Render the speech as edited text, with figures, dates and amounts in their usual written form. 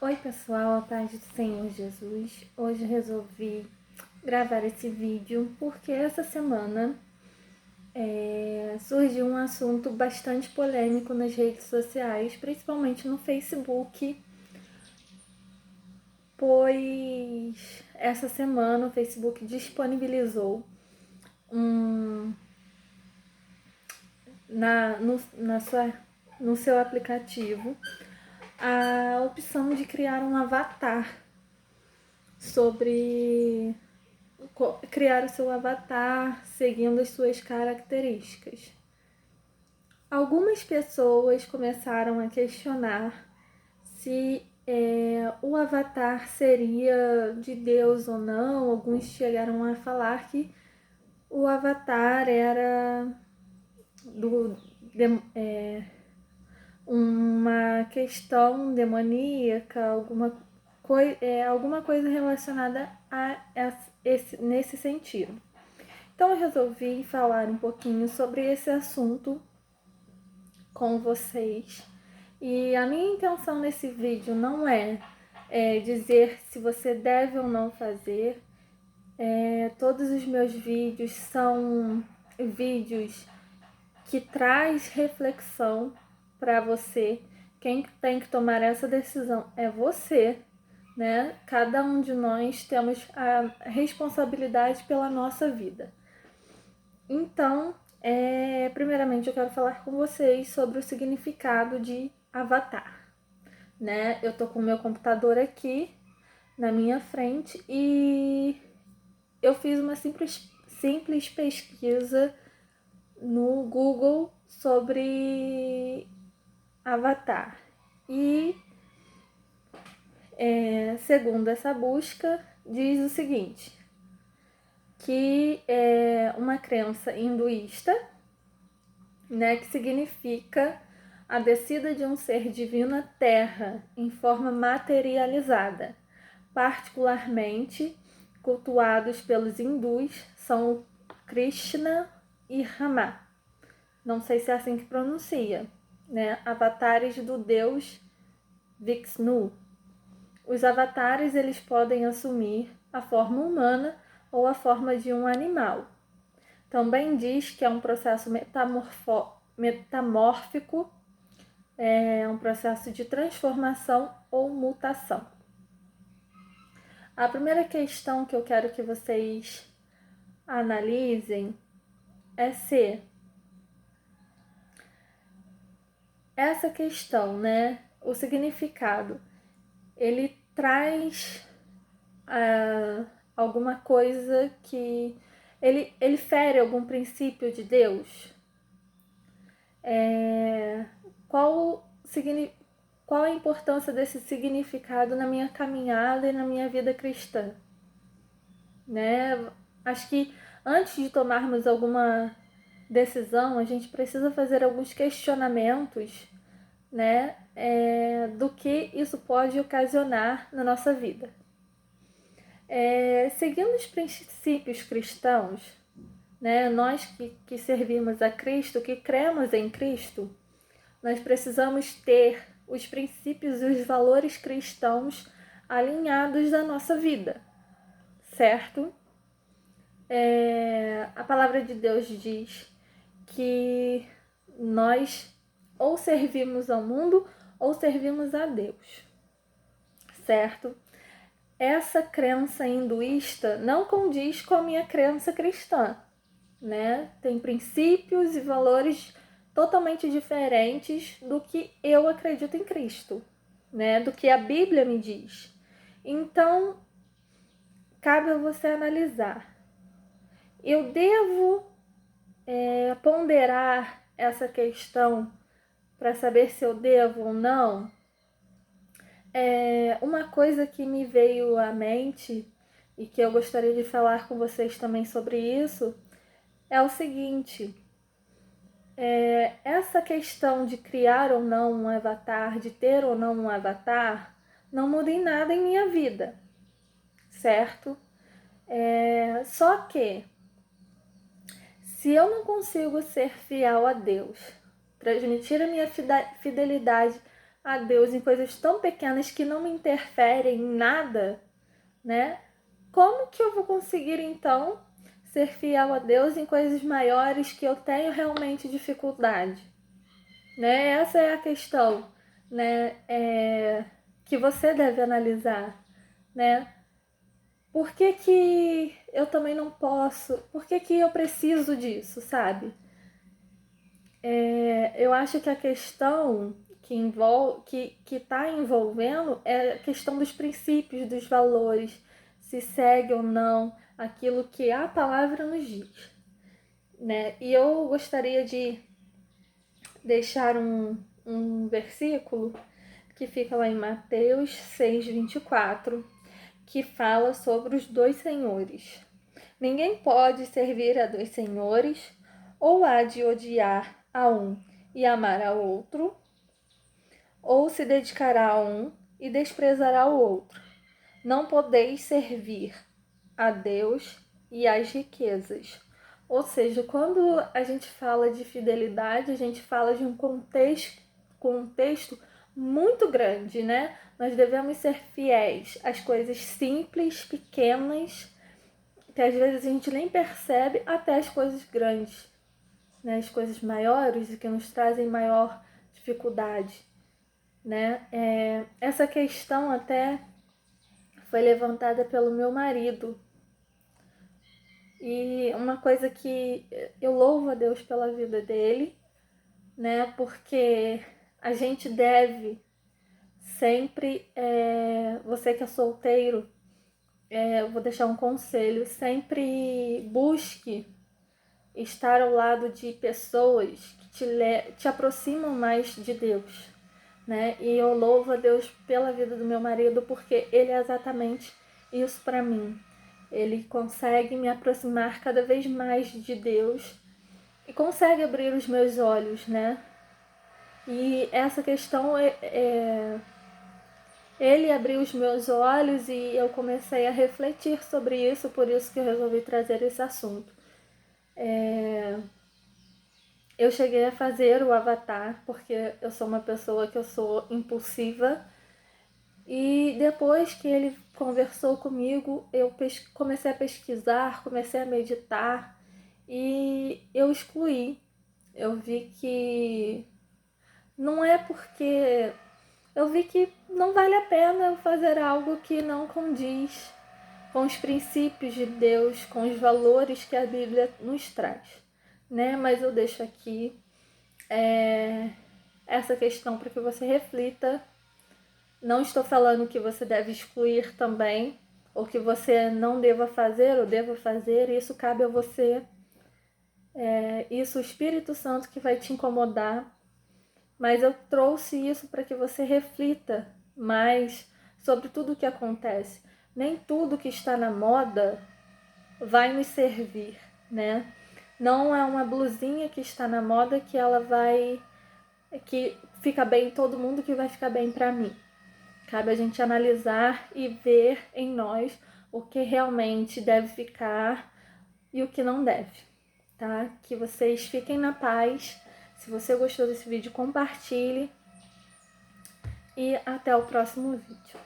Oi pessoal, a paz do Senhor Jesus. Hoje resolvi gravar esse vídeo porque essa semana surgiu um assunto bastante polêmico nas redes sociais, principalmente no Facebook, pois essa semana o Facebook disponibilizou no seu aplicativo a opção de criar um avatar sobre criar o seu avatar seguindo as suas características. Algumas pessoas começaram a questionar se o avatar seria de Deus ou não. Alguns chegaram a falar que o avatar era uma questão demoníaca, alguma coisa relacionada nesse sentido. Então eu resolvi falar um pouquinho sobre esse assunto com vocês. E a minha intenção nesse vídeo não é dizer se você deve ou não fazer. Todos os meus vídeos são vídeos que traz reflexão para você. Quem tem que tomar essa decisão é você, né? Cada um de nós temos a responsabilidade pela nossa vida. Então, primeiramente eu quero falar com vocês sobre o significado de avatar, né? Eu tô com o meu computador aqui na minha frente e eu fiz uma simples pesquisa no Google sobre avatar. E segundo essa busca, diz o seguinte, que é uma crença hinduísta, né, que significa a descida de um ser divino à Terra em forma materializada. Particularmente cultuados pelos hindus são Krishna e Rama. Não sei se é assim que pronuncia, né? Avatares do deus Vishnu. Os avatares eles podem assumir a forma humana ou a forma de um animal. Também diz que é um processo metamórfico, é um processo de transformação ou mutação. A primeira questão que eu quero que vocês analisem é se essa questão, né, o significado, ele traz alguma coisa que ele fere algum princípio de Deus? Qual a importância desse significado na minha caminhada e na minha vida cristã? Né? Acho que antes de tomarmos alguma decisão, a gente precisa fazer alguns questionamentos, né, do que isso pode ocasionar na nossa vida. Seguindo os princípios cristãos, né, nós que servimos a Cristo, que cremos em Cristo, nós precisamos ter os princípios e os valores cristãos alinhados na nossa vida, certo? A palavra de Deus diz que nós ou servimos ao mundo ou servimos a Deus, certo? Essa crença hinduísta não condiz com a minha crença cristã, né? Tem princípios e valores totalmente diferentes do que eu acredito em Cristo, né? Do que a Bíblia me diz. Então, cabe a você analisar. Eu devo ponderar essa questão para saber se eu devo ou não? Uma coisa que me veio à mente e que eu gostaria de falar com vocês também sobre isso é o seguinte: essa questão de criar ou não um avatar, de ter ou não um avatar, não muda em nada em minha vida, certo? Só que se eu não consigo ser fiel a Deus, transmitir a minha fidelidade a Deus em coisas tão pequenas que não me interferem em nada, né? Como que eu vou conseguir então ser fiel a Deus em coisas maiores que eu tenho realmente dificuldade, né? Essa é a questão, né? Que você deve analisar, né? Por que que eu também não posso? Por que que eu preciso disso, sabe? Eu acho que a questão que está envolvendo é a questão dos princípios, dos valores, se segue ou não aquilo que a palavra nos diz, né? E eu gostaria de deixar um versículo que fica lá em Mateus 6:24, que fala sobre os dois senhores. Ninguém pode servir a dois senhores, ou há de odiar a um e amar ao outro, ou se dedicará a um e desprezará o outro. Não podeis servir a Deus e às riquezas. Ou seja, quando a gente fala de fidelidade, a gente fala de um contexto muito grande, né? Nós devemos ser fiéis às coisas simples, pequenas, que às vezes a gente nem percebe, até as coisas grandes, né? As coisas maiores e que nos trazem maior dificuldade, né? Essa questão até foi levantada pelo meu marido. E uma coisa que eu louvo a Deus pela vida dele, né? Porque a gente deve sempre, você que é solteiro, eu vou deixar um conselho, sempre busque estar ao lado de pessoas que te aproximam mais de Deus, né? E eu louvo a Deus pela vida do meu marido, porque ele é exatamente isso para mim. Ele consegue me aproximar cada vez mais de Deus e consegue abrir os meus olhos, né? E essa questão ele abriu os meus olhos e eu comecei a refletir sobre isso, por isso que eu resolvi trazer esse assunto. Eu cheguei a fazer o Avatar, porque eu sou uma pessoa que eu sou impulsiva. E depois que ele conversou comigo, eu comecei a pesquisar, comecei a meditar e eu excluí. Eu vi que não é porque... Eu vi que não vale a pena eu fazer algo que não condiz com os princípios de Deus, com os valores que a Bíblia nos traz, né? Mas eu deixo aqui essa questão para que você reflita. Não estou falando que você deve excluir também, ou que você não deva fazer ou deva fazer, isso cabe a você. Isso o Espírito Santo que vai te incomodar, mas eu trouxe isso para que você reflita mais sobre tudo o que acontece. Nem tudo que está na moda vai nos servir, né? Não é uma blusinha que está na moda que fica bem em todo mundo, que vai ficar bem para mim. Cabe a gente analisar e ver em nós o que realmente deve ficar e o que não deve, tá? Que vocês fiquem na paz. Se você gostou desse vídeo, compartilhe e até o próximo vídeo.